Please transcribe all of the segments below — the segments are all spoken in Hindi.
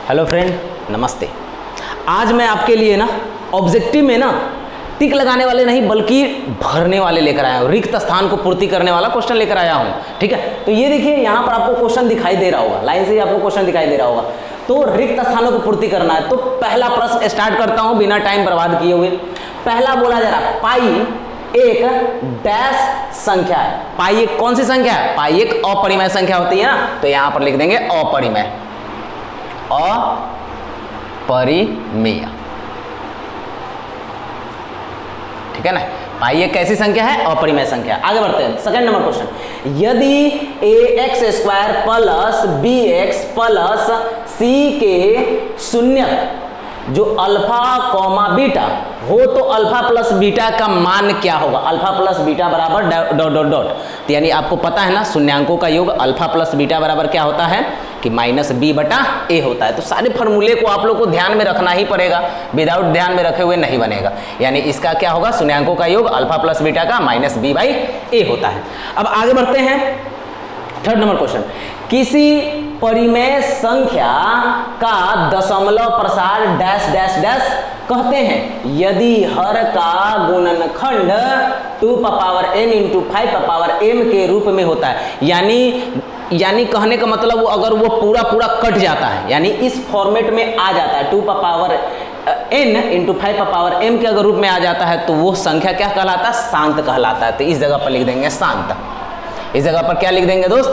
हेलो फ्रेंड, नमस्ते। आज मैं आपके लिए ना ऑब्जेक्टिव में ना टिक लगाने वाले नहीं बल्कि भरने वाले लेकर आया हूँ, रिक्त स्थान को पूर्ति करने वाला क्वेश्चन लेकर आया हूँ। ठीक है, तो ये देखिए यहाँ पर आपको क्वेश्चन दिखाई दे रहा होगा, लाइन से ही आपको क्वेश्चन दिखाई दे रहा होगा। तो रिक्त स्थानों को पूर्ति करना है। तो पहला प्रश्न स्टार्ट करता हूँ बिना टाइम बर्बाद किए हुए। पहला बोला जा रहा, पाई एक डैश संख्या है। पाई एक कौन सी संख्या है? पाई एक अपरिमेय संख्या होती है ना, तो यहाँ पर लिख देंगे अपरिमेय। अपरिमेय, ठीक है ना। पाई एक कैसी संख्या है? अपरिमेय संख्या। आगे बढ़ते हैं, सेकंड नंबर क्वेश्चन। यदि ax² plus bx plus c के शून्यक जो अल्फा कॉमा बीटा हो तो अल्फा प्लस बीटा का मान क्या होगा? अल्फा प्लस बीटा बराबर डॉट डॉट डॉट। तो यानी आपको पता है ना, शून्यांकों का योग अल्फा प्लस बीटा बराबर क्या होता है कि -b/a होता है। तो सारे फॉर्मूले को आप लोग को ध्यान में रखना ही पड़ेगा, विदाउट ध्यान में रखे हुए नहीं बनेगा। यानी इसका क्या होगा? शून्यांकों का योग अल्फा प्लस बीटा का -b/a होता है। अब आगे बढ़ते हैं, थर्ड नंबर क्वेश्चन। किसी परिमेय संख्या का दशमलव प्रसार डैश डैश डैश कहते हैं यदि हर का गुणनखंड 2m × 5m के रूप में होता है। यानी कहने का मतलब वो अगर वो पूरा कट जाता है, यानी इस फॉर्मेट में आ जाता है 2n × 5m के अगर रूप में आ जाता है तो वो संख्या क्या कहलाता है? शांत कहलाता है। तो इस जगह पर लिख देंगे शांत। इस जगह पर क्या लिख देंगे दोस्त?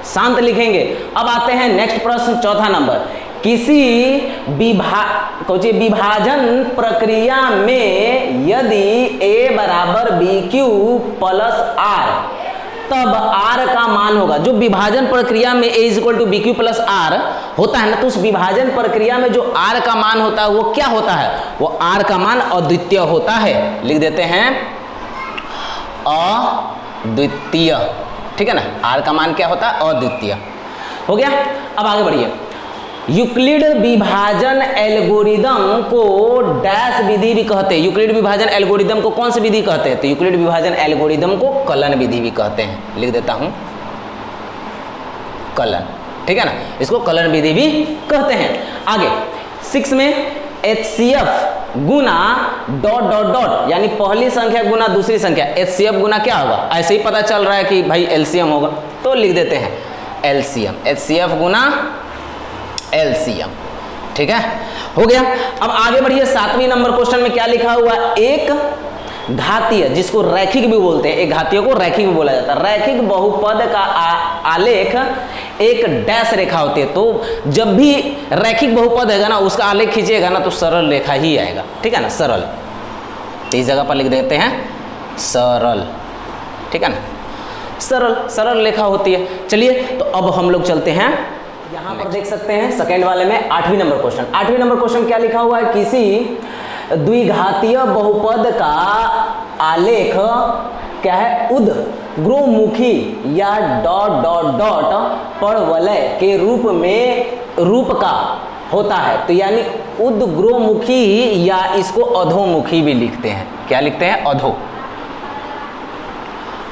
शांत लिखेंगे। अब आते हैं नेक्स्ट प्रश्न, चौथा नंबर। किसी विभाजन प्रक्रिया में यदि a बराबर BQ प्लस R तब R का मान होगा। जो विभाजन प्रक्रिया में a = BQ प्लस R होता है ना, तो उस विभाजन प्रक्रिया में जो R का मान होता है वो क्या होता है? वो R का मान अद्वितीय होता है। लिख देते हैं अद्वितीय, ठीक है ना। R का मान क्या होता है? अद्वितीय। हो गया। अब आगे बढ़िए। यूक्लिड विभाजन एल्गोरिदम को डैश विधि भी कहते हैं। यूक्लिड विभाजन एल्गोरिदम को कौन सी विधि कहते हैं? तो यूक्लिड विभाजन एल्गोरिदम को कलन विधि भी कहते हैं। लिख देता हूं कलन, ठीक है ना, इसको कलन विधि भी कहते हैं। आगे 6 में HCF गुना डॉट डॉट डॉट, यानी पहली संख्या गुना दूसरी संख्या। HCF गुना क्या होगा? ऐसे ही पता चल रहा है कि भाई LCM होगा, तो लिख देते हैं LCM। HCF गुना LCM, ठीक है, हो गया। अब आगे बढ़िए, 7वें नंबर क्वेश्चन में क्या लिखा हुआ है? एक घातीय, जिसको रैखिक भी बोलते हैं, एक घातीय को रैखिक भी बोला जाता है। रैखिक बहुपद का आलेख एक डैश रेखा होती है। तो जब भी रैखिक बहुपद है ना, उसका आलेख खींचिएगा ना तो सरल रेखा ही आएगा, ठीक है ना, सरल। तो इस जगह पर लिख देते हैं सरल, ठीक है ना, सरल रेखा होती है। चलिए, तो अब हम लोग चलते हैं, यहाँ पर देख सकते हैं सेकेंड वाले में 8वें नंबर क्वेश्चन। 8वें नंबर क्वेश्चन क्या लिखा हुआ है? किसी द्विघातीय बहुपद का आलेख क्या है? उद्ग्रोमुखी या डॉट डॉट डॉट परवलय के रूप का होता है। तो यानी उद्ग्रोमुखी, या इसको अधोमुखी भी लिखते हैं। क्या लिखते हैं?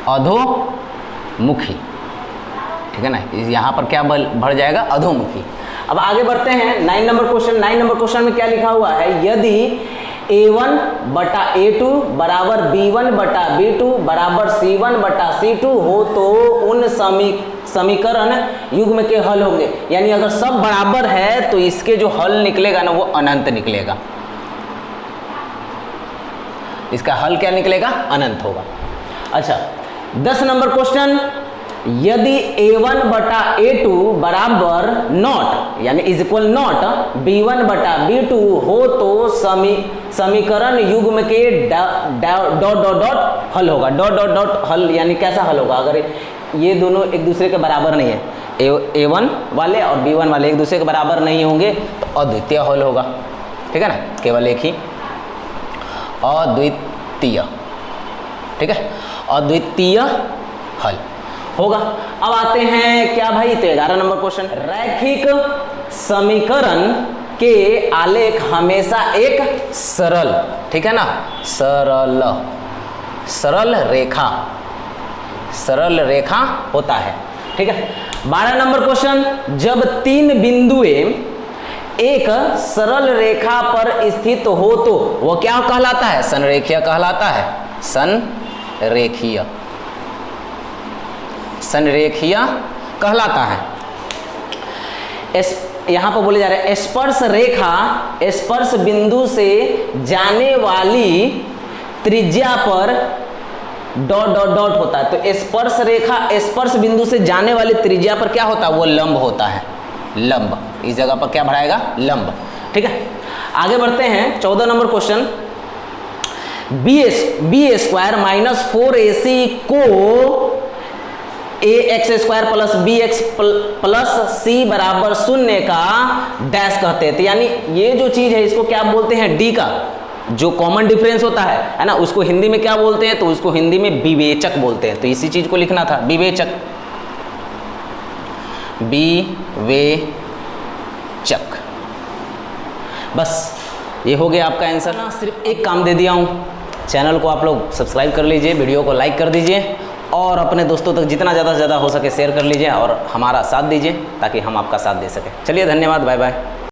अधोमुखी, ठीक है ना। यहाँ पर क्या भर जाएगा? अधोमुखी। अब आगे बढ़ते हैं 9 नंबर क्वेश्चन। 9 नंबर क्वेश्चन में क्या लिखा हुआ है? यदि A1/A2 बराबर B1/B2 बराबर C1/C2 हो तो उन समीकरण युग्म के हल होंगे। यानी अगर सब बराबर है तो इसके जो हल निकलेगा ना वो अनंत निकलेगा। इसका हल क्या निकलेगा? अनंत होगा। अच्छा, 10 नंबर क्वेश्चन। यदि A1/A2 बराबर नॉट, यानी इक्वल नॉट B1/B2 हो तो समीकरण युग्म के डॉट डॉट डॉट हल होगा। डॉट डॉट डॉट हल यानी कैसा हल होगा? अगर ये दोनों एक दूसरे के बराबर नहीं है, A1 वाले और B1 वाले एक दूसरे के बराबर नहीं होंगे तो अद्वितीय हल होगा, ठीक है ना, केवल एक ही अद्वितीय, ठीक है, अद्वितीय हल होगा। अब आते हैं क्या भाई? तो 11 नंबर क्वेश्चन। रैखिक समीकरण के आलेख हमेशा एक सरल, ठीक है ना, सरल रेखा होता है, ठीक है। 12 नंबर क्वेश्चन। जब तीन बिंदुएं एक सरल रेखा पर स्थित हो तो वो क्या कहलाता है? संरेखीय कहलाता है। संरेखीय, संरेखीय कहलाता है। यहां पर बोले जा रहे हैं स्पर्श रेखा स्पर्श बिंदु से जाने वाली त्रिज्या पर डॉट डॉट डॉट होता है। तो स्पर्श रेखा स्पर्श बिंदु से जाने वाली त्रिज्या पर क्या होता है? वो लंब होता है। लंब, इस जगह पर क्या बढ़ाएगा? लंब। ठीक है, आगे बढ़ते हैं 14 नंबर question. B square minus 4ac को ax² plus bx plus c बराबर 0 का डैश कहते हैं। तो यानी ये जो चीज है इसको क्या बोलते हैं? d का जो कॉमन डिफरेंस होता है ना, उसको हिंदी में क्या बोलते हैं? तो उसको हिंदी में विवेचक बोलते हैं। तो इसी चीज को लिखना था, विवेचक, विवेचक। बस ये हो गया आपका आंसर ना। सिर्फ एक काम दे दिया हूँ, चैनल को आप लोग सब्सक्राइब कर लीजिए, वीडियो को लाइक कर दीजिए और अपने दोस्तों तक जितना ज़्यादा से ज़्यादा हो सके शेयर कर लीजिए और हमारा साथ दीजिए ताकि हम आपका साथ दे सकें। चलिए, धन्यवाद, बाय बाय।